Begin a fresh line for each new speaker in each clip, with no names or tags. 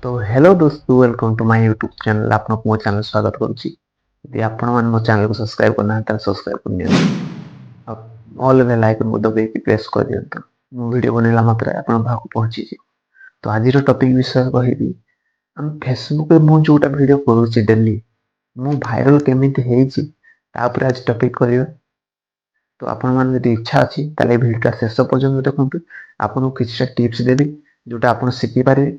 तो हेलो दोस्तों, welcome to my YouTube channel. आपको मो चैनल स्वागत करुच्ची। यदि आपण मैंने मो चैनल को सब्सक्राइब करना है सब्सक्राइब कर दियंतु। ऑल बेल आइकन को दबाई प्रेस कर दियंतु। मो वीडियो बनैला मात्रे आपण पाखु पहुंची जी। तो आज टॉपिक विषय कहबी हम फेसबुक रे मो जोटा वीडियो करूची डेली मो वायरल केमिति हेची तापर आज टॉपिक करियो। तो आपण मान यदि इच्छा अछि ताले वीडियो शेष पर्यंत देखंतु। आपन किछटा टिप्स देबी जोटा आपण शिखि पारे।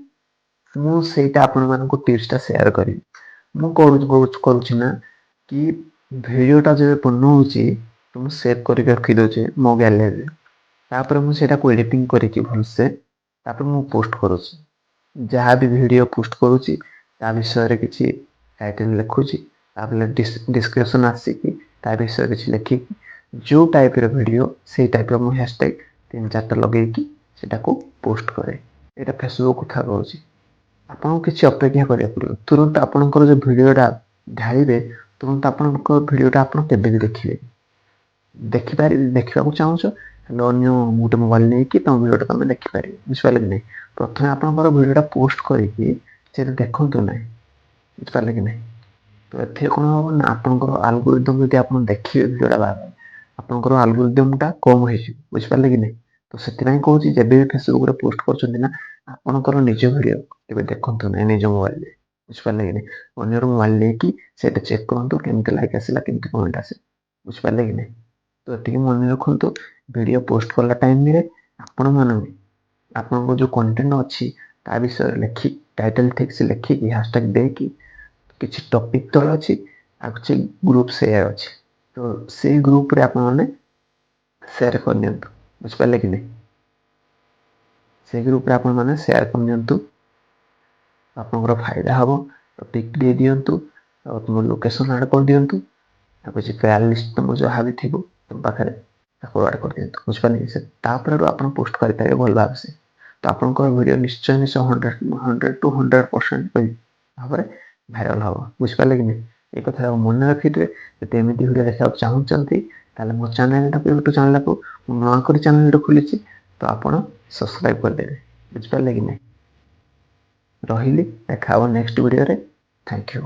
ମୁଁ ସେଇଟା ଆପଣମାନଙ୍କୁ ଟିପ୍ସଟା ସେୟାର କରିବି। ମୁଁ କରୁଛି ନା କି ଭିଡ଼ିଓଟା ଯେବେ ବନଉଛି ତ ମୁଁ ସେଭ୍ କରିକି ରଖିଦେଉଛି ମୋ ଗ୍ୟାଲେରୀରେ। ତାପରେ ମୁଁ ସେଇଟାକୁ ଏଡ଼ିଟିଂ କରିକି ଭଲସେ ତାପରେ ମୁଁ ପୋଷ୍ଟ କରୁଛି। ଯାହା ବି ଭିଡ଼ିଓ ପୋଷ୍ଟ କରୁଛି ତା ବିଷୟରେ କିଛି ଟାଇଟଲ୍ ଲେଖୁଛି, ତାପରେ ଡିସ୍କ୍ରିପ୍ସନ୍ ଆସିକି ତା ବିଷୟରେ କିଛି ଲେଖିକି ଯେଉଁ ଟାଇପ୍ର ଭିଡ଼ିଓ ସେଇ ଟାଇପ୍ର ମୁଁ ହ୍ୟାଶଟ୍ୟାଗ୍ 3-4ଟା ଲଗେଇକି ସେଇଟାକୁ ପୋଷ୍ଟ କରେ। ଏଇଟା ଫେସବୁକ୍ କଥା କହୁଛି। ଆପଣଙ୍କୁ କିଛି ଅପେକ୍ଷା କରିବାକୁ ପଡ଼ିବ। ତୁରନ୍ତ ଆପଣଙ୍କର ଯେଉଁ ଭିଡ଼ିଓଟା ଢାଳିବେ ତୁରନ୍ତ ଆପଣଙ୍କ ଭିଡ଼ିଓଟା ଆପଣ କେବେ ବି ଦେଖିବାକୁ ଚାହୁଁଛ ହେଲେ ଅନ୍ୟ ଗୋଟେ ମୋବାଇଲ ନେଇକି ତୁମ ଭିଡ଼ିଓଟା ତୁମେ ଦେଖିପାରିବେ। ବୁଝିପାରିଲେ କି ନାହିଁ? ପ୍ରଥମେ ଆପଣଙ୍କର ଭିଡ଼ିଓଟା ପୋଷ୍ଟ କରିକି ସେଇଟା ଦେଖନ୍ତୁ ନାହିଁ। ବୁଝିପାରିଲେ କି ନାହିଁ? ତ ଏଥିରେ କ'ଣ ହେବ ନା ଆପଣଙ୍କର ଆଲଗୋରିଦମ୍ ଯଦି ଆପଣ ଦେଖିବେ ଭିଡ଼ିଓଟା ଆପଣଙ୍କର ଆଲଗୋରିଦମ୍ଟା କମ୍ ହେଇଯିବ। ବୁଝିପାରିଲେ କି ନାହିଁ? ତ ସେଥିପାଇଁ କହୁଛି ଯେବେ ବି ଫେସବୁକ୍ରେ ପୋଷ୍ଟ କରୁଛନ୍ତି ନା ଆପଣଙ୍କର ନିଜ ଭିଡ଼ିଓ କେବେ ଦେଖନ୍ତୁ ନାହିଁ ନିଜ ମୋବାଇଲରେ। ବୁଝିପାରିଲେ କି ନାହିଁ? ଅନ୍ୟର ମୋବାଇଲ ନେଇକି ସେଇଟା ଚେକ୍ କରନ୍ତୁ କେମିତି ଲାଇକ୍ ଆସିଲା, କେମିତି କମେଣ୍ଟ ଆସିଲା। ବୁଝିପାରିଲେ କି ନାହିଁ? ତ ଏତିକି ମନେ ରଖନ୍ତୁ, ଭିଡ଼ିଓ ପୋଷ୍ଟ କଲା ଟାଇମ୍ରେ ଆପଣମାନେ ଆପଣଙ୍କ ଯେଉଁ କଣ୍ଟେଣ୍ଟ ଅଛି ତା ବିଷୟରେ ଲେଖି ଟାଇଟଲ୍ ଠିକ୍ସେ ଲେଖିକି ହ୍ୟାଶଟ୍ୟାଗ୍ ଦେଇକି କିଛି ଟପିକ୍ ତଳେ ଅଛି ଆଉ କିଛି ଗ୍ରୁପ୍ ସେୟାର ଅଛି। ତ ସେଇ ଗ୍ରୁପ୍ରେ ଆପଣମାନେ ସେୟାର କରିନିଅନ୍ତୁ। ବୁଝିପାରିଲେ କି ନାହିଁ? ସେଇ ଗ୍ରୁପ୍ରେ ଆପଣମାନେ ସେୟାର କରିନିଅନ୍ତୁ। ଆପଣଙ୍କର ଫାଇଦା ହେବ। ଟପିକ୍ ଦେଇ ଦିଅନ୍ତୁ ଆଉ ତୁମ ଲୋକେସନ୍ ଆଡ଼୍ କରିଦିଅନ୍ତୁ। ଆଉ କିଛି ପ୍ରାୟ ଲିଷ୍ଟ ତୁମ ଯାହା ବି ଥିବ ତୁମ ପାଖରେ ତାକୁ ଆଡ଼୍ କରିଦିଅନ୍ତୁ। ବୁଝିପାରିଲେ କି? ତାପରେ ଆପଣ ପୋଷ୍ଟ କରିପାରିବେ ଭଲ ଭାବରେ। ତ ଆପଣଙ୍କର ଭିଡ଼ିଓ ନିଶ୍ଚୟ 100% ଭାବରେ ଭାଇରାଲ୍ ହେବ। ବୁଝିପାରିଲେ କି ନାହିଁ? ଏ କଥା ମନେ ରଖିଥିବେ। ଯଦି ଏମିତି ଭିଡ଼ିଓ ଦେଖିବାକୁ ଚାହୁଁଛନ୍ତି ତାହେଲେ ମୋ ଚ୍ୟାନେଲଟାକୁ ୟୁଟ୍ୟୁବ୍ ଚ୍ୟାନେଲଟାକୁ ମୁଁ ନୂଆ କରି ଚ୍ୟାନେଲଟା ଖୋଲିଛି, ତ ଆପଣ ସବସ୍କ୍ରାଇବ୍ କରିଦେବେ। ବୁଝିପାରିଲେ କି ନାହିଁ? ରହିଲି, ଦେଖା ହେବ ନେକ୍ସଟ ଭିଡ଼ିଓରେ। Thank you.